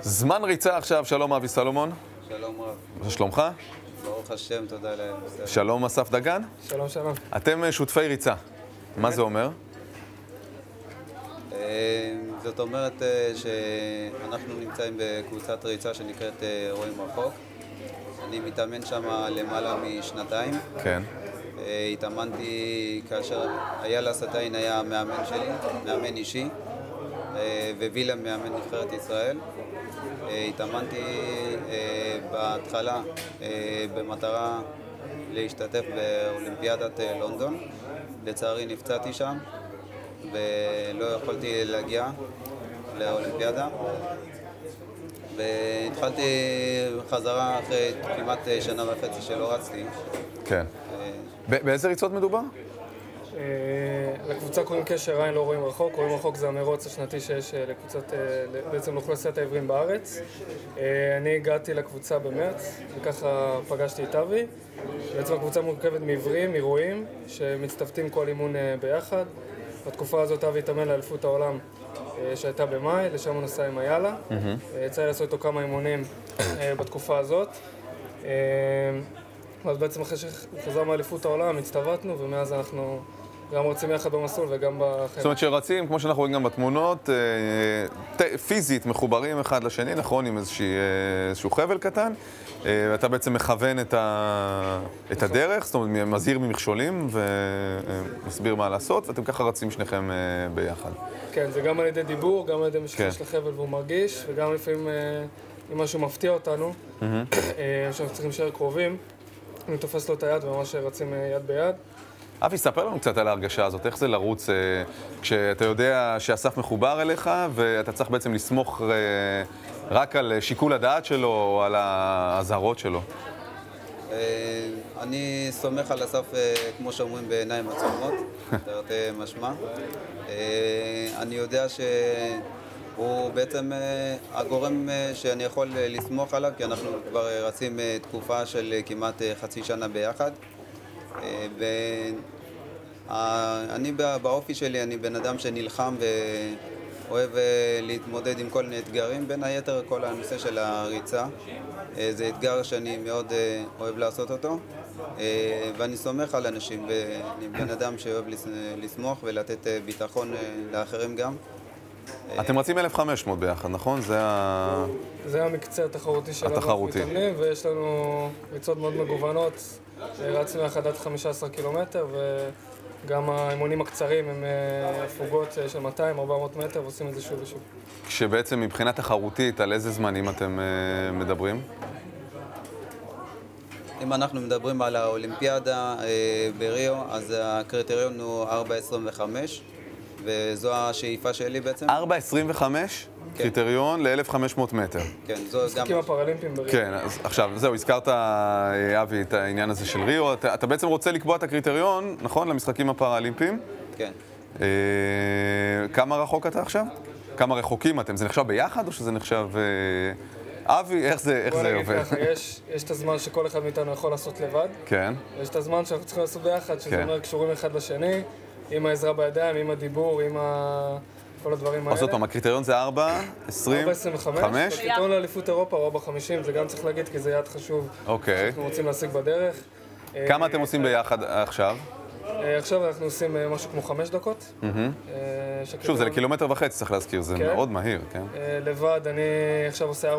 זמן ריצה עכשיו, שלום אבי סלומון. שלום רב. מה שלומך? ברוך השם, תודה לאל. שלום אסף דגן. שלום, שלום. אתם שותפי ריצה. מה זה אומר? זאת אומרת שאנחנו נמצאים בקבוצת ריצה שנקראת רואים רחוק. אני מתאמן שם למעלה משנתיים. כן. התאמנתי כאשר אייל הסטיין היה המאמן שלי, מאמן אישי, ווילם מאמן נבחרת ישראל. התאמנתי בהתחלה במטרה להשתתף באולימפיאדת לונדון. לצערי נפצעתי שם ולא יכולתי להגיע לאולימפיאדה. והתחלתי חזרה אחרי כמעט שנה וחצי שלא רצתי. כן. באיזה ריצות מדובר? לקבוצה קוראים קשר עין, לא רואים רחוק. רואים רחוק זה המרוץ השנתי שיש לקבוצת, בעצם לאוכלוסיית העברים בארץ. אני הגעתי לקבוצה במרץ, וככה פגשתי את אבי. בעצם הקבוצה מורכבת מעברים, אירועים, שמצטוותים כל אימון ביחד. בתקופה הזאת אבי התאמן לאליפות העולם שהייתה במאי, לשם הוא נסע עם איילה. יצא לי לעשות איתו כמה אימונים בתקופה הזאת. אז בעצם אחרי שחזר מאליפות העולם, הצטוותנו, ומאז אנחנו גם רצים יחד במסלול וגם בחיים. זאת אומרת שרצים, כמו שאנחנו רואים גם בתמונות, פיזית מחוברים אחד לשני, נכון? עם איזשהו חבל קטן. ואתה בעצם מכוון את הדרך, זאת אומרת, מזהיר ממכשולים ומסביר מה לעשות, ואתם ככה רצים שניכם ביחד. כן, זה גם על ידי דיבור, גם על ידי משחש לחבל והוא מרגיש, וגם לפעמים אם משהו מפתיע אותנו, שאנחנו צריכים להישאר קרובים, אני תופס לו את היד וממש רצים יד ביד. אבי, ספר לנו קצת על ההרגשה הזאת, איך זה לרוץ כשאתה יודע שאסף מחובר אליך ואתה צריך בעצם לסמוך רק על שיקול הדעת שלו או על ההזהרות שלו? אני סומך על אסף, כמו שאומרים, בעיניים עצומות, תרתי משמע. אני יודע שהוא בעצם הגורם שאני יכול לסמוך עליו, כי אנחנו כבר רצים תקופה של כמעט חצי שנה ביחד. אני באופי שלי, אני בן אדם שנלחם ואוהב להתמודד עם כל מיני אתגרים, בין היתר כל הנושא של הריצה. זה אתגר שאני מאוד אוהב לעשות אותו, ואני סומך על אנשים, ואני בן אדם שאוהב לסמוך ולתת ביטחון לאחרים גם. אתם רצים 1,500 ביחד, נכון? זה המקצה התחרותי שלנו מתאמנים, ויש לנו ריצות מאוד מגוונות. רצנו יחד עד 15 קילומטר, וגם האימונים הקצרים הם הפוגות של 200-400 מטר, ועושים את זה שוב ושוב. כשבעצם מבחינה תחרותית, על איזה זמנים אתם מדברים? אם אנחנו מדברים על האולימפיאדה בריו, אז הקריטריון הוא 4.25, וזו השאיפה שלי בעצם. 4.25? קריטריון ל-1,500 מטר. כן, זו גם... משחקים הפראלימפיים בריו. כן, אז עכשיו, זהו, הזכרת, אבי, את העניין הזה של ריו. אתה בעצם רוצה לקבוע את הקריטריון, נכון, למשחקים הפראלימפיים? כן. כמה רחוק אתה עכשיו? כמה רחוקים אתם? זה נחשב ביחד או שזה נחשב... אבי, איך זה עובד? יש את הזמן שכל אחד מאיתנו יכול לעשות לבד. כן. ויש את הזמן שאנחנו צריכים לעשות ביחד, שזה אומר קשורים אחד לשני, עם העזרה בידיים, עם הדיבור, עם כל הדברים האלה. אז עוד פעם, הקריטריון זה 4.25? הקריטריון לאליפות אירופה הוא 4.50, זה גם צריך להגיד, כי זה יעד חשוב שאנחנו רוצים להשיג בדרך. כמה אתם עושים ביחד עכשיו? עכשיו אנחנו עושים משהו כמו 5 דקות. שוב, זה לקילומטר וחצי, צריך להזכיר, זה מאוד מהיר, כן? לבד, אני עכשיו עושה 4.40,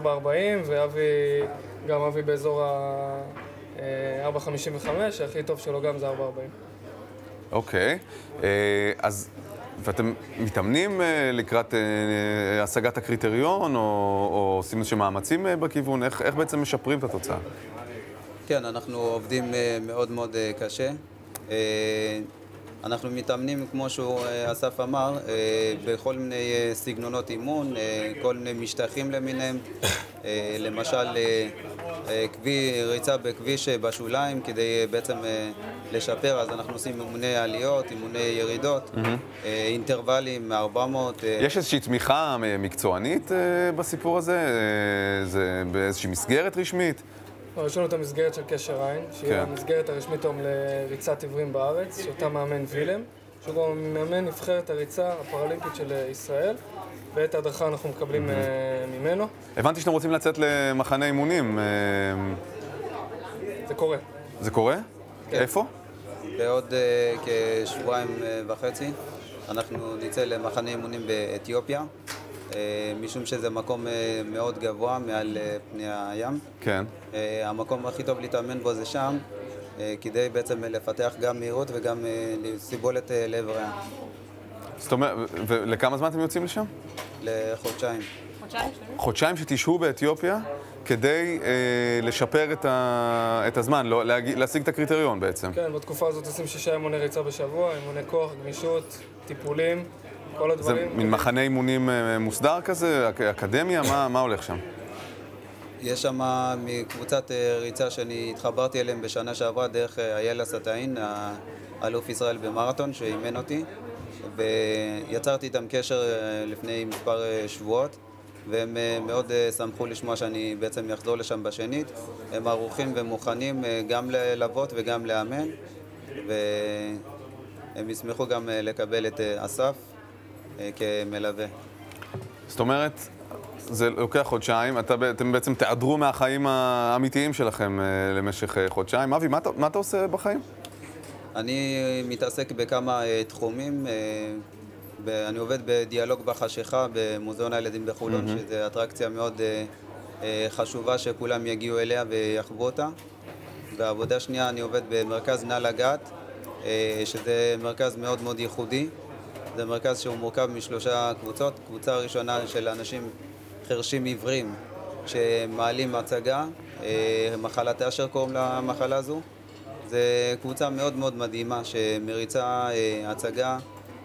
וגם אבי באזור ה-4.55, שהכי טוב שלו גם זה 4.40. אוקיי, אז ואתם מתאמנים לקראת השגת הקריטריון, או עושים איזשהם מאמצים בכיוון? איך בעצם משפרים את התוצאה? כן, אנחנו עובדים מאוד מאוד קשה. אנחנו מתאמנים, כמו שהוא אסף אמר, בכל מיני סגנונות אימון, כל מיני משטחים למיניהם. למשל, ריצה בכביש בשוליים כדי בעצם לשפר, אז אנחנו עושים אימוני עליות, אימוני ירידות, אינטרוולים מ-400. יש איזושהי תמיכה מקצוענית בסיפור הזה? זה באיזושהי מסגרת רשמית? יש לנו את המסגרת של קשר עין, שהיא המסגרת הרשמית היום לריצת עיוורים בארץ, שאותה מאמן וילם, שהוא גם מאמן נבחרת הריצה הפראלימפית של ישראל. ואת ההדרכה אנחנו מקבלים ממנו. הבנתי שאתם רוצים לצאת למחנה אימונים. זה קורה. זה קורה? כן. איפה? בעוד כשבועיים וחצי אנחנו נצא למחנה אימונים באתיופיה, משום שזה מקום מאוד גבוה מעל פני הים. כן. המקום הכי טוב להתאמן בו זה שם, כדי בעצם לפתח גם מהירות וגם סיבולת לעבר הים. זאת אומרת, ולכמה זמן אתם יוצאים לשם? לחודשיים. חודשיים שתשהו באתיופיה כדי לשפר את הזמן, להשיג את הקריטריון בעצם. כן, בתקופה הזאת עושים 6 אימוני ריצה בשבוע, אימוני כוח, גמישות, טיפולים, כל הדברים. זה מין מחנה אימונים מוסדר כזה, אקדמיה, מה הולך שם? יש שם מקבוצת ריצה שאני התחברתי אליהם בשנה שעברה דרך איילה סטאין, האלוף ישראל במרתון שאימן אותי, ויצרתי איתם קשר לפני מספר שבועות, והם מאוד שמחו לשמוע שאני בעצם אחזור לשם בשנית. הם ערוכים ומוכנים גם ללוות וגם לאמן, והם ישמחו גם לקבל את אסף כמלווה. זאת אומרת, זה לוקח חודשיים, אתם בעצם תעדרו מהחיים האמיתיים שלכם למשך חודשיים. אבי, מה אתה עושה בחיים? אני מתעסק בכמה תחומים. אני עובד בדיאלוג בחשיכה במוזיאון הילדים בחולון, שזו אטרקציה מאוד חשובה שכולם יגיעו אליה ויחוו אותה. בעבודה שנייה אני עובד במרכז נא לגעת, שזה מרכז מאוד מאוד ייחודי. זה מרכז שהוא מורכב משלושה קבוצות. קבוצה ראשונה של אנשים חרשים עיוורים שמעלים הצגה, מחלת אשר קוראים למחלה הזו. זו קבוצה מאוד מאוד מדהימה שמריצה הצגה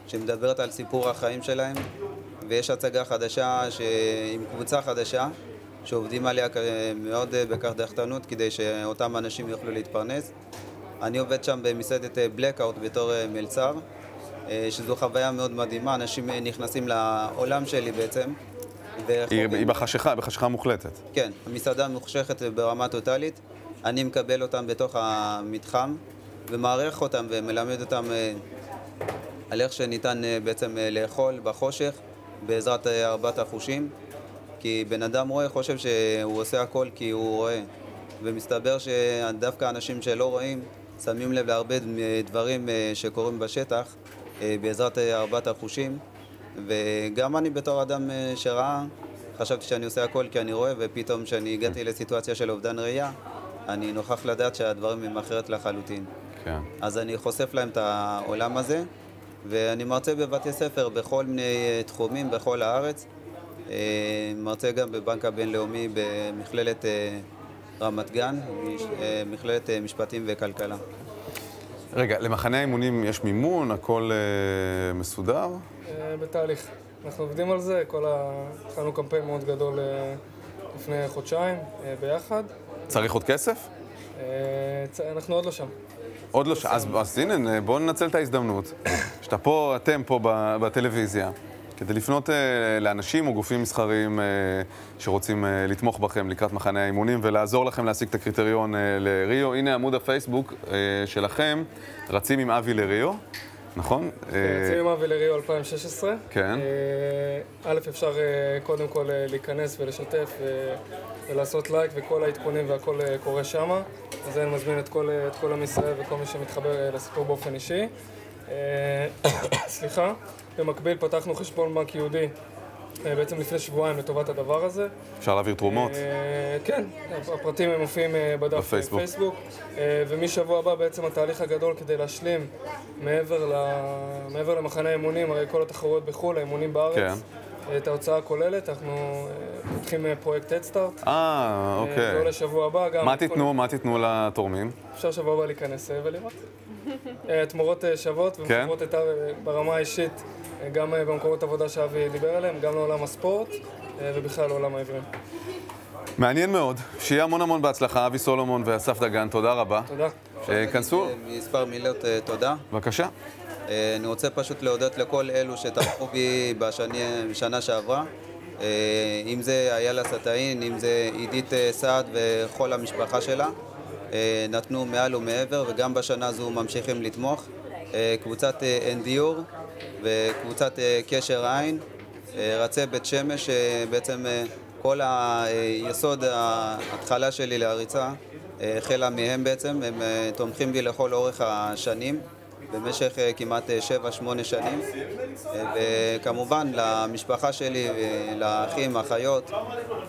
שמדברת על סיפור החיים שלהם, ויש הצגה חדשה עם קבוצה חדשה שעובדים עליה מאוד בקדחתנות כדי שאותם אנשים יוכלו להתפרנס. אני עובד שם במסעדת בלקאוט בתור מלצר, שזו חוויה מאוד מדהימה. אנשים נכנסים לעולם שלי בעצם. היא בחשיכה מוחלטת. כן, המסעדה מוחשכת ברמה טוטלית. אני מקבל אותם בתוך המתחם ומערך אותם ומלמד אותם על איך שניתן בעצם לאכול בחושך בעזרת 4 החושים. כי בן אדם רואה, חושב שהוא עושה הכל כי הוא רואה. ומסתבר שדווקא אנשים שלא רואים שמים לב להרבה דברים שקורים בשטח בעזרת 4 החושים. וגם אני בתור אדם שראה, חשבתי שאני עושה הכל כי אני רואה, ופתאום כשאני הגעתי לסיטואציה של אובדן ראייה, אני נוכח לדעת שהדברים הם אחרת לחלוטין. כן. אז אני חושף להם את העולם הזה, ואני מרצה בבתי ספר בכל מיני תחומים בכל הארץ. מרצה גם בבנק הבינלאומי במכללת רמת גן, מכללת משפטים וכלכלה. רגע, למחנה האימונים יש מימון, הכל מסודר? בתהליך. אנחנו עובדים על זה, התחלנו קמפיין מאוד גדול לפני חודשיים ביחד. צריך עוד כסף? אנחנו עוד לא שם. עוד לא שם. אז הנה, בואו ננצל את ההזדמנות אתם פה בטלוויזיה, כדי לפנות לאנשים או גופים מסחריים שרוצים לתמוך בכם לקראת מחנה האימונים ולעזור לכם להשיג את הקריטריון לריו. הנה עמוד הפייסבוק שלכם, רצים עם אבי לריו, נכון? רצים עם אבי לריו 2016. כן. א', אפשר קודם כל להיכנס ולשתף ולעשות לייק, וכל העדכונים והכל קורה שמה. אז אני מזמין את כל עם ישראל וכל מי שמתחבר לסיפור באופן אישי. סליחה. במקביל פתחנו חשבון בנק יהודי בעצם לפני שבועיים לטובת הדבר הזה. אפשר להעביר תרומות? כן, הפרטים הם מופיעים בדף פייסבוק. ומשבוע הבא בעצם התהליך הגדול כדי להשלים מעבר למחנה האימונים, הרי כל התחרויות בחו"ל, האימונים בארץ, את ההוצאה הכוללת, אנחנו פותחים פרויקט הדסטארט. אוקיי. זה עולה שבוע הבא. מה תיתנו לתורמים? אפשר שבוע הבא להיכנס ולראות. תמורות שוות ומחברות איתה ברמה האישית, גם במקומות עבודה שאבי דיבר עליהם, גם לעולם הספורט ובכלל לעולם העברים. מעניין מאוד. שיהיה המון בהצלחה, אבי סולומון ואסף דגן, תודה רבה. תודה. כנסו. מספר מילות תודה. בבקשה. אני רוצה פשוט להודות לכל אלו שתמכו בי בשנה שעברה. אם זה איילה סטאין, אם זה עידית סעד וכל המשפחה שלה. נתנו מעל ומעבר, וגם בשנה זו ממשיכים לתמוך. קבוצת אנדיור וקבוצת קשר עין רצי בית שמש, בעצם כל היסוד, ההתחלה שלי להריצה, החלה מהם בעצם, הם תומכים בי לכל אורך השנים, במשך כמעט 7-8 שנים, וכמובן למשפחה שלי, לאחים, האחיות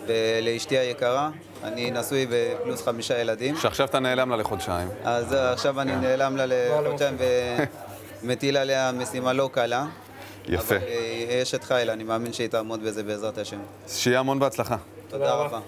ולאשתי היקרה. אני נשוי בפלוס 5 ילדים. שעכשיו אתה נעלם לה לחודשיים. אז עכשיו אני נעלם לה לחודשיים ומטיל עליה משימה לא קלה. יפה. אבל יש את חיל, אני מאמין שהיא תעמוד בזה בעזרת השם. שיהיה המון בהצלחה. תודה רבה.